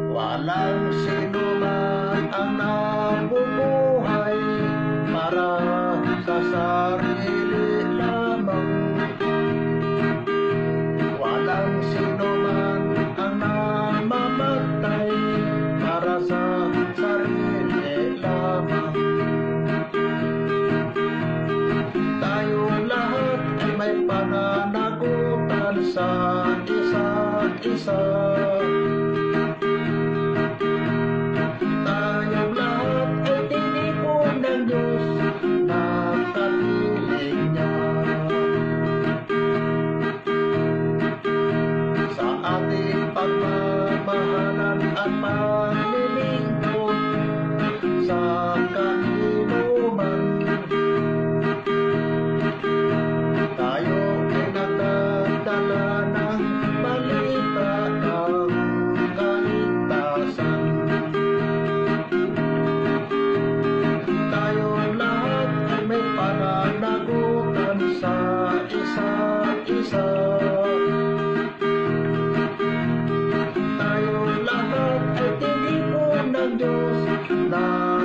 Walang sinuman ang nabubuhay para sa sarili lamang. Walang sinuman ang namamatay para sa sarili lamang. Tayo lahat ay may pananagutan sa isa't isa. Tayong lahat ay tinipon ng Diyos na kapiling niya. Sa ating pagmamahalan at paglilingkod sa kanino man, tayo ay nagdadala ng balita ng kaligtasan. Tayo lahat ay may pananagutan sa isa't isa. Tayo lahat ay tinipon ng Diyos na